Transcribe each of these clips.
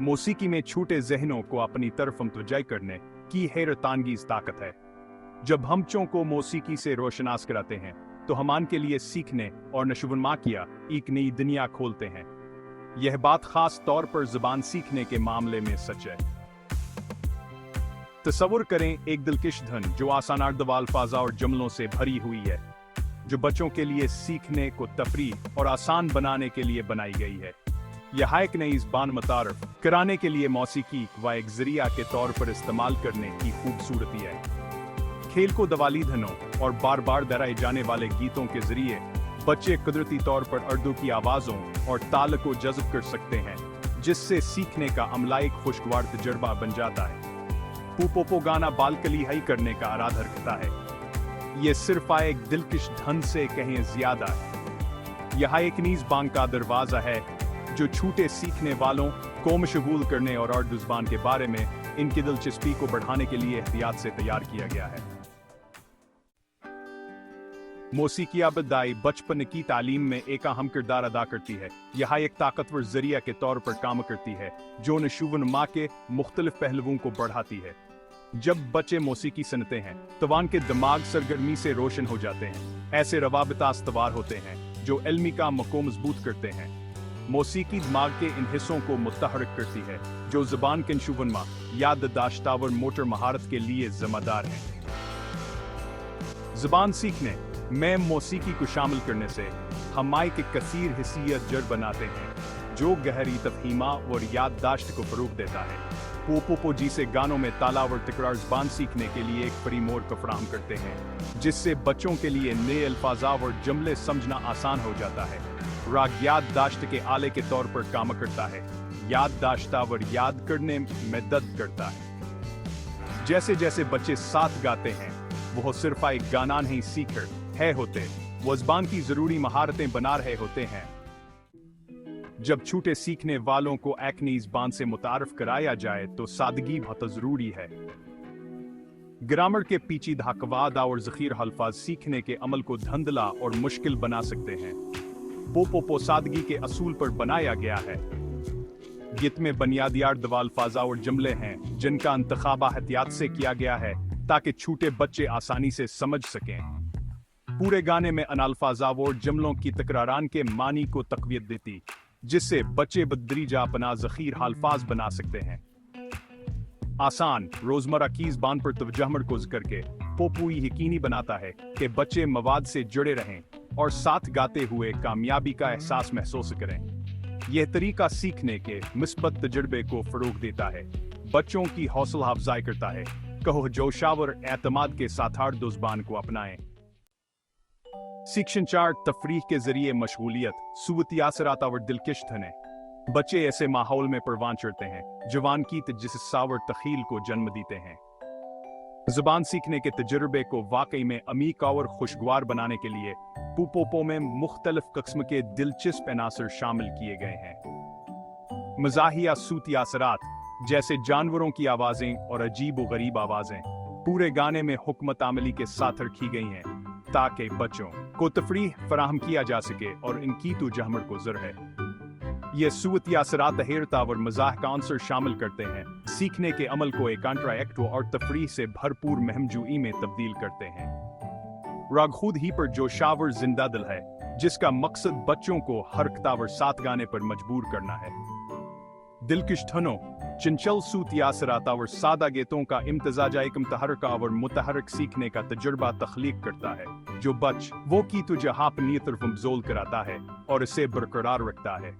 मौसीकी में छोटे जहनों को अपनी तरफ मुतवज्जह करने की हैरतांगेज ताकत है। जब हम बच्चों को मौसीकी से रोशनास कराते हैं तो हम उनके लिए सीखने और नशोवनमा किया एक नई दुनिया खोलते हैं। यह बात खास तौर पर जुबान सीखने के मामले में सच है। तस्वुर करें एक दिलकश धन जो आसान अल्फाज और जुमलों से भरी हुई है, जो बच्चों के लिए सीखने को तफरीह और आसान बनाने के लिए बनाई गई है। यह एक नई ज़बान मुतारफ कराने के लिए मौसीकी व एक ज़रिया के तौर पर इस्तेमाल करने की खूबसूरती है। खेल को दवाली धनों और बार बार दोहराए जाने वाले गीतों के जरिए बच्चे कुदरती तौर पर उर्दू की आवाज़ों और ताल को जज़्ब कर सकते हैं, जिससे सीखने का अमला एक खुशगवार तजुर्बा बन जाता है। पूपोपो गाना बालकली हई करने का इरादा रखता है। ये सिर्फ एक दिलकश ढंग से कहें ज्यादा है। यह एक नीज़ बांग का दरवाज़ा है जो छूटे सीखने वालों को मशगूल करने और उर्दू ज़बान के बारे में इनकी दिलचस्पी को बढ़ाने के लिए एहतियात से तैयार किया गया है। मौसीकी अबदाई बचपन की तालीम में एक अहम किरदार अदा करती है। यह एक ताकतवर जरिया के तौर पर काम करती है जो नशोवनमा के मुख्तलिफ पहलुओं को बढ़ाती है। जब बच्चे मौसीकी सुनते हैं तो उनके दिमाग सरगर्मी से रोशन हो जाते हैं। ऐसे रवाबिता अस्तवार होते हैं जो इल्मी काम को मजबूत करते हैं। मौसीकी दिमाग के इन हिस्सों को मुतहर्रिक करती है जो ज़बान के नशोवनमा, याददाश्त और मोटर महारत के लिए जिम्मेदार हैं। ज़बान सीखने में मौसीकी को शामिल करने से हम के कसीर हिस्सियत जड़ बनाते हैं जो गहरी तफहीमा और याददाश्त को फरोग देता है। पोपोपो जी से गानों में तालावर तकरार ज़बान सीखने के लिए एक फ्रेमवर्क को फराहम करते हैं जिससे बच्चों के लिए नए अल्फाज और जुमले समझना आसान हो जाता है। राग याददाश्त के आले के तौर पर काम करता है, याददाश्त और याद करने में मदद करता है। जैसे जैसे बच्चे साथ गाते हैं वो सिर्फ एक गाना नहीं सीख है होते, वो ज़बान की जरूरी महारतें बना रहे होते हैं। जब छूटे सीखने वालों को एक नई ज़बान से मुतारफ कराया जाए तो सादगी बहुत जरूरी है। ग्रामर के पेचीदा कवायद और ज़ख़ीर अल्फाज सीखने के अमल को धंधला और मुश्किल बना सकते हैं। पोपोपो सादगी के असूल पर बनाया गया है। गीत में बुनियादी अल्फाज और जुमले हैं जिनका इंतखाब एहतियात से किया गया है ताकि छूटे बच्चे आसानी से समझ सकें। पूरे गाने में अन अल्फाज और जुमलों की तकरारान के मानी को तक़वियत देती, जिससे बच्चे बदरीजा अपना ज़ख़ीर अल्फाज बना सकते हैं। आसान रोजमर्रा की ज़बान पर तवज्जो मरकूज़ करके पोपो यकीनी बनाता है कि बच्चे मवाद से जुड़े रहें और साथ गाते हुए कामयाबी का एहसास महसूस करें। यह तरीका सीखने के मुस्बत तजुर्बे को फरोग देता है, बच्चों की हौसला अफजाई करता है। कहो जोशावर एतमाद के साथ उर्दू ज़बान को अपनाएं। सेक्शन 4 तफरीह के जरिए मशगूलियत, सूरती असरात और दिलकश धने। बच्चे ऐसे माहौल में परवान चढ़ते हैं जवान की तजस्सावर तखील को जन्म देते हैं। ज़बान सीखने के तजुर्बे को वाकई में अमीक और खुशगवार बनाने के लिए पोपोपो में मुख्तलिफ किस्म के दिलचस्प अनासर शामिल किए गए हैं। मज़ाहिया सूती असरात जैसे जानवरों की आवाज़ें और अजीब व गरीब आवाज़ें पूरे गाने में हुक्मत अमली के साथ रखी गई हैं ताकि बच्चों को तफरीह फराहम किया जा सके और इनकी तो जहमर को ज़र है। ये सूती असरात हेरता और मज़ाह का आंसर शामिल करते हैं, सीखने के अमल को एक इंटरैक्टिव और तफरीह से भरपूर महमजूई में तब्दील करते हैं। राग खुद ही पर जोशावर जिंदा दिल है जिसका मकसद बच्चों को हरकत और साथ गाने पर मजबूर करना है। दिलकश धनों, चंचल सूती असरात और सादा गीतों का इम्तजाज एक मुतहर्रिक और मुतहर्रिक सीखने का तजुर्बा तख्लीक करता है जो वो की तुझे अपनी तरफ मबजूल कराता है और इसे बरकरार रखता है।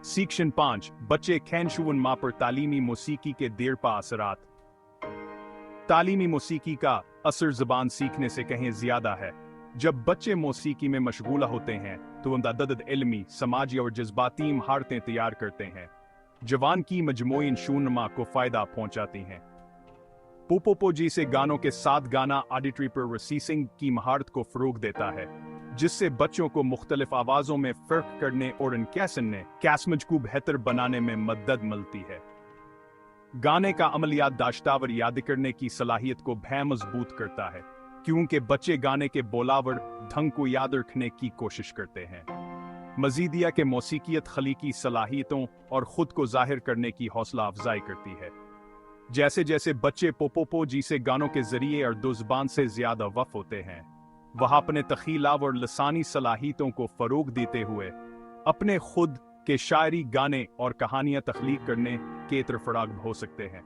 सेक्शन 5 बच्चे खैनशुवनमा पर तालीमी मौसीकी के देरपा असरात। तालीमी मौसीकी का असर ज़बान सीखने से कहीं ज्यादा है। जब बच्चे मौसीकी में मशगूल होते हैं तो उमदादद इल्मी, समाजी और जज्बाती महारतें तैयार करते हैं जवान की मजमूई नशोवनमा को फायदा पहुंचाती हैं। पोपोपो जी से गानों के साथ गाना ऑडिटरी प्रोसेसिंग की महारत को फरोग देता है जिससे बच्चों को मुख्तलिफ आवाज़ों में फ़र्क करने और इनके सुनने के समझ को बेहतर बनाने में मदद मिलती है। गाने का अमल याददाश्तावर याद करने की सलाहियत को भय मजबूत करता है क्योंकि बच्चे गाने के बोलावर ढंग को याद रखने की कोशिश करते हैं। मजीदिया के मौसीकियत खलीकी सलाहियतों और खुद को जाहिर करने की हौसला अफजाई करती है। जैसे जैसे बच्चे पोपोपो जी से गानों के जरिए और दुज़बान से ज्यादा वफ होते हैं, वह अपने तखीलाव और लसानी सलाहियतों को फरोग देते हुए अपने खुद के शायरी गाने और कहानियां तख्लीक करने के तरफ राग़िब हो सकते हैं।